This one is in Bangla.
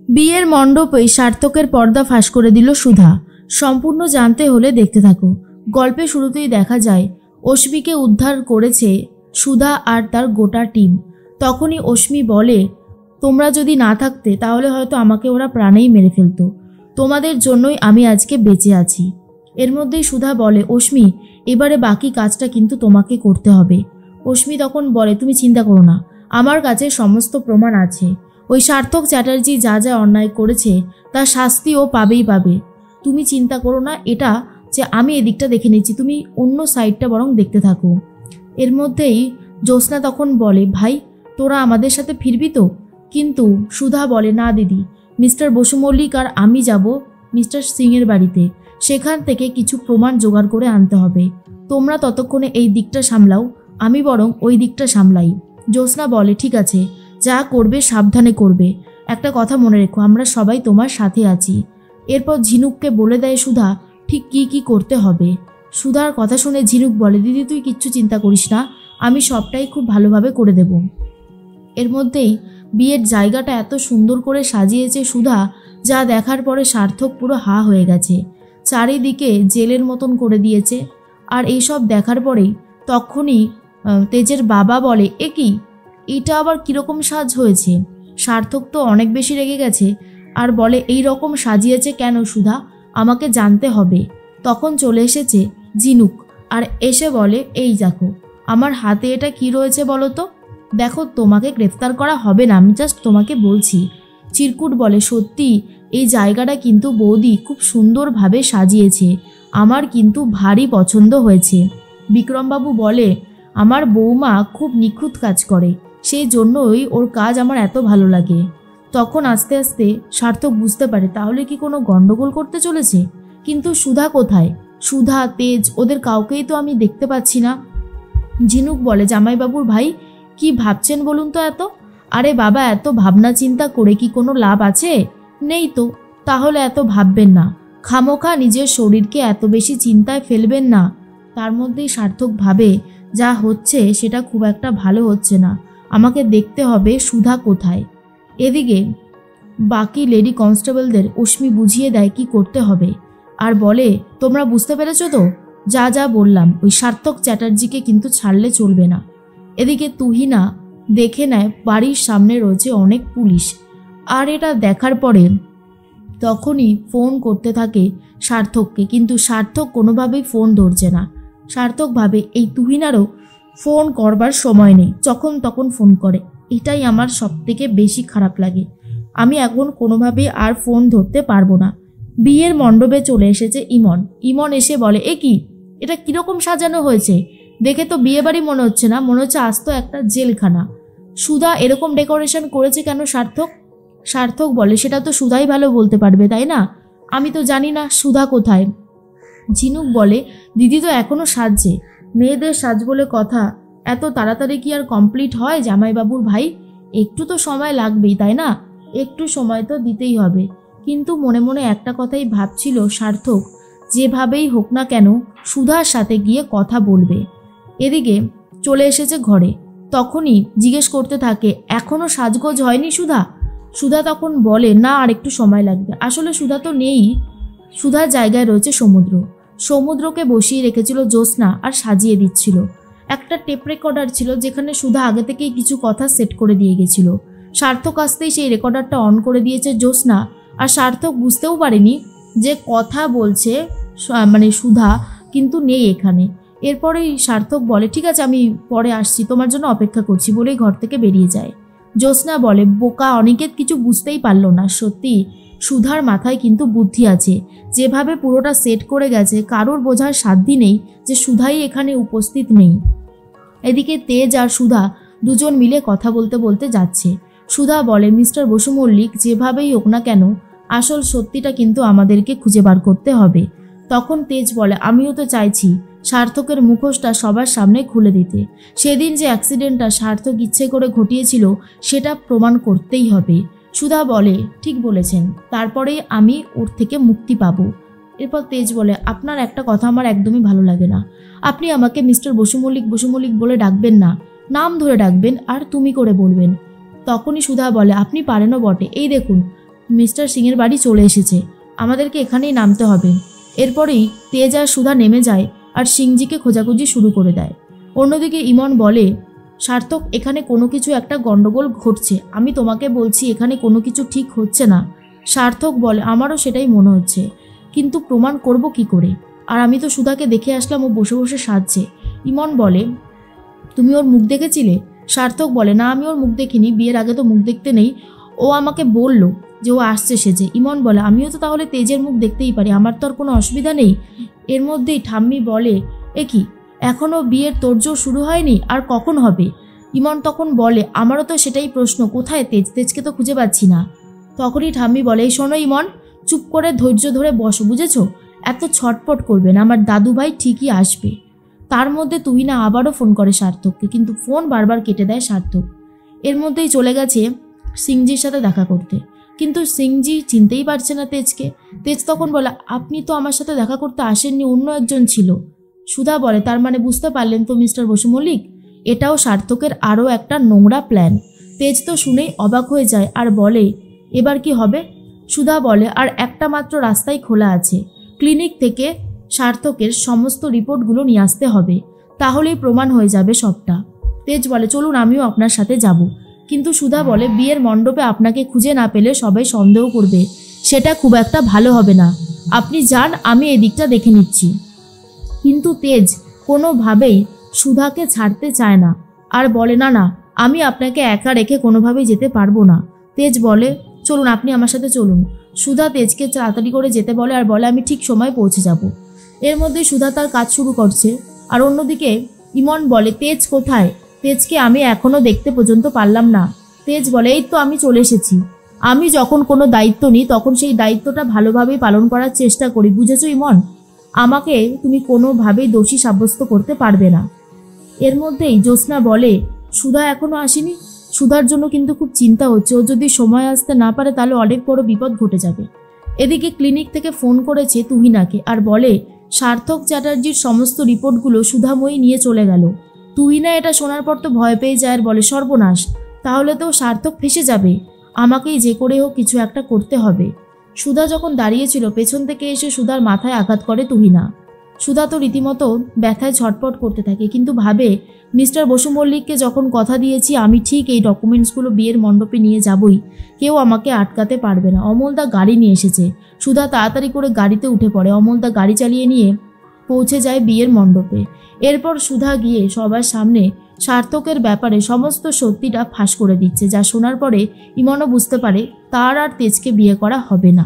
বিয়ের মণ্ডপে সার্থকের পর্দা ফাঁস করে দিল সুধা। সম্পূর্ণ জানতে হলে দেখতে থাকো। গল্পে শুরুতেই দেখা যায় অশ্মিকে উদ্ধার করেছে সুধা আর তার গোটা টিম। তখনই অশ্মি বলে, তোমরা যদি না থাকতে তাহলে হয়তো আমাকে ওরা প্রাণেই মেরে ফেলতো। তোমাদের জন্যই আমি আজকে বেঁচে আছি। এর মধ্যেই সুধা বলে, অশ্মি এবারে বাকি কাজটা কিন্তু তোমাকে করতে হবে। অশ্মি তখন বলে, তুমি চিন্তা করো না, আমার কাছে সমস্ত প্রমাণ আছে। ওই সার্থক চ্যাটার্জি যা যা অন্যায় করেছে তার শাস্তি ও পাবেই পাবে। তুমি চিন্তা করো না, এটা যে আমি এদিকটা দেখে নিচ্ছি, তুমি অন্য সাইডটা বরং দেখতে থাকো। এর মধ্যেই জ্যোৎস্না তখন বলে, ভাই তোরা আমাদের সাথে ফিরবি তো? কিন্তু সুধা বলে, না দিদি, মিস্টার বসু মল্লিক আর আমি যাব মিস্টার সিংয়ের বাড়িতে। সেখান থেকে কিছু প্রমাণ জোগাড় করে আনতে হবে। তোমরা ততক্ষণে এই দিকটা সামলাও, আমি বরং ওই দিকটা সামলাই। জ্যোৎস্না বলে, ঠিক আছে, যা করবে সাবধানে করবে। একটা কথা মনে রেখো, আমরা সবাই তোমার সাথে আছি। এরপর ঝিনুককে বলে দেয় সুধা ঠিক কি কি করতে হবে। সুধার কথা শুনে ঝিনুক বলে, দিদি তুই কিচ্ছু চিন্তা করিস না, আমি সবটাই খুব ভালোভাবে করে দেব। এর মধ্যেই বিয়ের জায়গাটা এত সুন্দর করে সাজিয়েছে সুধা, যা দেখার পরে সার্থক পুরো হা হয়ে গেছে। চারিদিকে জেলের মতন করে দিয়েছে। আর এইসব দেখার পরেই তখনই তেজের বাবা বলে, এ কি, এটা আবার কীরকম সাজ হয়েছে? সার্থক তো অনেক বেশি রেগে গেছে আর বলে, এই রকম সাজিয়েছে কেন সুধা, আমাকে জানতে হবে। তখন চলে এসেছে ঝিনুক আর এসে বলে, এই দেখো আমার হাতে এটা কি রয়েছে বলো তো। দেখো তোমাকে গ্রেফতার করা হবে না, আমি জাস্ট তোমাকে বলছি। চিরকুট বলে, সত্যি এই জায়গাটা কিন্তু বৌদি খুব সুন্দরভাবে সাজিয়েছে, আমার কিন্তু ভারী পছন্দ হয়েছে। বিক্রমবাবু বলে, আমার বৌমা খুব নিখুঁত কাজ করে, সেই জন্যই ওর কাজ আমার এত ভালো লাগে। তখন আস্তে আস্তে সার্থক বুঝতে পারে তাহলে কি কোনো গন্ডগোল করতে চলেছে। কিন্তু সুধা কোথায়? সুধা, তেজ, ওদের কাউকেই তো আমি দেখতে পাচ্ছি না। ঝিনুক বলে, জামাইবাবুর ভাই কি ভাবছেন বলুন তো এত? আরে বাবা, এত ভাবনা চিন্তা করে কি কোনো লাভ আছে? নেই তো। তাহলে এত ভাববেন না, খামোখা নিজের শরীরকে এত বেশি চিন্তায় ফেলবেন না। তার মধ্যেই সার্থক ভাবে, যা হচ্ছে সেটা খুব একটা ভালো হচ্ছে না, আমাকে দেখতে হবে সুধা কোথায়। এদিকে বাকি লেডি কনস্টেবলদের অশ্মি বুঝিয়ে দেয় কি করতে হবে আর বলে, তোমরা বুঝতে পেরেছো তো? যা যা বললাম, ওই সার্থক চ্যাটার্জিকে কিন্তু ছাড়লে চলবে না। এদিকে তুহিনা দেখে নেয় বাড়ির সামনে রয়েছে অনেক পুলিশ। আর এটা দেখার পরে তখনই ফোন করতে থাকে সার্থককে, কিন্তু সার্থক কোনোভাবেই ফোন ধরছে না। সার্থক ভাবে এই তুহিনারও ফোন করবার সময় নেই, যখন তখন ফোন করে। এটাই আমার সবথেকে বেশি খারাপ লাগে। আমি এখন কোনোভাবেই আর ফোন ধরতে পারবো না। বিয়ের মণ্ডপে চলে এসেছে ইমন। ইমন এসে বলে, এ কি, এটা কিরকম সাজানো হয়েছে? দেখে তো বিয়ে বাড়ি মনে হচ্ছে না, মনে হচ্ছে আস্ত একটা জেলখানা। সুধা এরকম ডেকোরেশন করেছে কেন সার্থক? সার্থক বলে, সেটা তো সুধাই ভালো বলতে পারবে, তাই না? আমি তো জানি না সুধা কোথায়। ঝিনুক বলে, দিদি তো এখনো সাজছে, মেয়েদের সাজ বলে কথা, এত তাড়াতাড়ি কি আর কমপ্লিট হয় জামাইবাবুর ভাই? একটু তো সময় লাগবেই, তাই না? একটু সময় তো দিতেই হবে। কিন্তু মনে মনে একটা কথাই ভাবছিল সার্থক, যেভাবেই হোক না কেন সুধার সাথে গিয়ে কথা বলবে। এদিকে চলে এসেছে ঘরে। তখনই জিজ্ঞেস করতে থাকে, এখনো সাজগোজ হয়নি সুধা? সুধা তখন বলে, না, আর একটু সময় লাগবে। আসলে সুধা তো নেই। সুধার জায়গায় রয়েছে সমুদ্র। সমুদ্রকে বসিয়ে রেখেছিল জ্যোৎস্না আর সাজিয়ে দিচ্ছিল। একটা টেপ রেকর্ডার ছিল যেখানে সুধা আগে থেকেই কিছু কথা সেট করে দিয়ে গেছিল। সার্থক আসতেই সেই রেকর্ডারটা অন করে দিয়েছে জ্যোৎস্না। আর সার্থক বুঝতেও পারেনি যে কথা বলছে সুধা কিন্তু নেই এখানে। এরপরেই সার্থক বলে, ঠিক আছে আমি পরে আসছি, তোমার জন্য অপেক্ষা করছি, বলেই ঘর থেকে বেরিয়ে যায়। জ্যোৎস্না বলে, বোকা অনিকেত কিছু বুঝতেই পারলো না। সত্যি সুধার মাথায় কিন্তু বুদ্ধি আছে, যেভাবে পুরোটা সেট করে গেছে কারোর বোঝার সাধ্য নেই যে সুধাই এখানে উপস্থিত নেই। এদিকে তেজ আর সুধা দুজন মিলে কথা বলতে বলতে যাচ্ছে। সুধা বলে, মিস্টার বসু মল্লিক যেভাবেই হোক না কেন আসল সত্যিটা কিন্তু আমাদেরকে খুঁজে বার করতে হবে। তখন তেজ বলে, আমিও তো চাইছি সার্থকের মুখোশটা সবার সামনে খুলে দিতে। সেদিন যে অ্যাক্সিডেন্টটা সার্থক ইচ্ছে করে ঘটিয়েছিল সেটা প্রমাণ করতেই হবে। সুধা বলে, ঠিক বলেছেন, তারপরেই আমি ওর থেকে মুক্তি পাবো। এরপর তেজ বলে, আপনার একটা কথা আমার একদমই ভালো লাগে না। আপনি আমাকে মিস্টার বসু মল্লিক বলে ডাকবেন না, নাম ধরে ডাকবেন আর তুমি করে বলবেন। তখনই সুধা বলে, আপনি পারেনও বটে, এই দেখুন মিস্টার সিংয়ের বাড়ি চলে এসেছে, আমাদেরকে এখানেই নামতে হবে। এরপরেই তেজ আর সুধা নেমে যায় আর সিংজিকে খোঁজাখুঁজি শুরু করে দেয়। অন্যদিকে ইমন বলে, সার্থক, এখানে কোনো কিছু একটা গন্ডগোল ঘটছে, আমি তোমাকে বলছি এখানে কোনো কিছু ঠিক হচ্ছে না। সার্থক বলে, আমারও সেটাই মনে হচ্ছে, কিন্তু প্রমাণ করব কি করে? আর আমি তো সুধাকে দেখে আসলাম, ও বসে বসে সাজছে। ইমন বলে, তুমি ওর মুখ দেখেছিলে? সার্থক বলে, না, আমি ওর মুখ দেখিনি, বিয়ের আগে তো মুখ দেখতে নেই, ও আমাকে বলল যে ও আসছে সেজে। ইমন বলে, আমিও তো তাহলে তেজের মুখ দেখতেই পারি, আমার তো আর কোনো অসুবিধা নেই। এর মধ্যেই ঠাম্মি বলে, এ কি, এখনও বিয়ের তোড়জোড় শুরু হয়নি, আর কখন হবে? ইমন তখন বলে, আমারও তো সেটাই প্রশ্ন, কোথায় তেজ? তেজকে তো খুঁজে পাচ্ছি না। তখনই ঠাম্মি বলে, এই শোনো ইমন, চুপ করে ধৈর্য ধরে বসো, বুঝেছো? এত ছটপট করবে না, আমার দাদু ভাই ঠিকই আসবে। তার মধ্যে তুহিনা আবারও ফোন করে সার্থককে, কিন্তু ফোন বারবার কেটে দেয় সার্থক। এর মধ্যেই চলে গেছে সিংজির সাথে দেখা করতে, কিন্তু সিংজি চিনতেই পারছে না তেজকে। তেজ তখন বলে, আপনি তো আমার সাথে দেখা করতে আসেননি, অন্য একজন ছিল। সুধা বলে, তার মানে বুঝতে পারলেন তো মিস্টার বসু মল্লিক, এটাও সার্থকের আরও একটা নোংরা প্ল্যান। তেজ তো শুনেই অবাক হয়ে যায় আর বলে, এবার কি হবে? সুধা বলে, আর একটা মাত্র রাস্তাই খোলা আছে, ক্লিনিক থেকে সার্থকের সমস্ত রিপোর্টগুলো নিয়ে আসতে হবে, তাহলেই প্রমাণ হয়ে যাবে সবটা। তেজ বলে, চলুন, আমিও আপনার সাথে যাব। কিন্তু সুধা বলে, বিয়ের মণ্ডপে আপনাকে খুঁজে না পেলে সবাই সন্দেহ করবে, সেটা খুব একটা ভালো হবে না, আপনি যান, আমি এদিকটা দেখে নিচ্ছি। কিন্তু তেজ কোনোভাবেই সুধাকে ছাড়তে চায় না আর বলে, না না, আমি আপনাকে একা রেখে কোনোভাবেই যেতে পারবো না। তেজ বলে, চলুন, আপনি আমার সাথে চলুন। সুধা তেজকে তাড়াতাড়ি করে যেতে বলে আর বলে, আমি ঠিক সময় পৌঁছে যাব। এর মধ্যে সুধা তার কাজ শুরু করছে। আর অন্যদিকে ইমন বলে, তেজ কোথায়? তেজকে আমি এখনো দেখতে পর্যন্ত পারলাম না। তেজ বলে, এই তো আমি চলে এসেছি। আমি যখন কোনো দায়িত্ব নিই তখন সেই দায়িত্বটা ভালোভাবেই পালন করার চেষ্টা করি, বুঝেছো ইমন? আমাকে তুমি কোনোভাবেই দোষী সাব্যস্ত করতে পারবে না। এর মধ্যেই জ্যোৎস্না বলে, সুধা এখনো আসেনি? সুধার জন্য কিন্তু খুব চিন্তা হচ্ছে, ও যদি সময় আসতে না পারে তাহলে অনেক বড় বিপদ ঘটে যাবে। এদিকে ক্লিনিক থেকে ফোন করেছে তুহিনাকে আর বলে, সার্থক চ্যাটার্জির সমস্ত রিপোর্টগুলো সুধাময়ী নিয়ে চলে গেল। তুহিনা এটা শোনার পর তো ভয় পেয়ে যায় আর বলে, সর্বনাশ, তাহলে তো সার্থক ফেসে যাবে, আমাকেই যে করে হোক কিছু একটা করতে হবে। সুধা যখন দাঁড়িয়েছিল, পেছন থেকে এসে সুধার মাথায় আঘাত করে তুহিনা। সুধা তো রীতিমতো ব্যথায় ছটপট করতে থাকে, কিন্তু ভাবে, মিস্টার বসু মল্লিককে যখন কথা দিয়েছি আমি ঠিক এই ডকুমেন্টসগুলো বিয়ের মণ্ডপে নিয়ে যাবই, কেউ আমাকে আটকাতে পারবে না। অমলদা গাড়ি নিয়ে এসেছে। সুধা তাড়াতাড়ি করে গাড়িতে উঠে পড়ে। অমলদা গাড়ি চালিয়ে নিয়ে পৌঁছে যায় বিয়ের মণ্ডপে। এরপর সুধা গিয়ে সবার সামনে সার্থকের ব্যাপারে সমস্ত সত্যিটা ফাঁস করে দিচ্ছে, যা শোনার পরে ইমনও বুঝতে পারে তার আর তেজকে বিয়ে করা হবে না।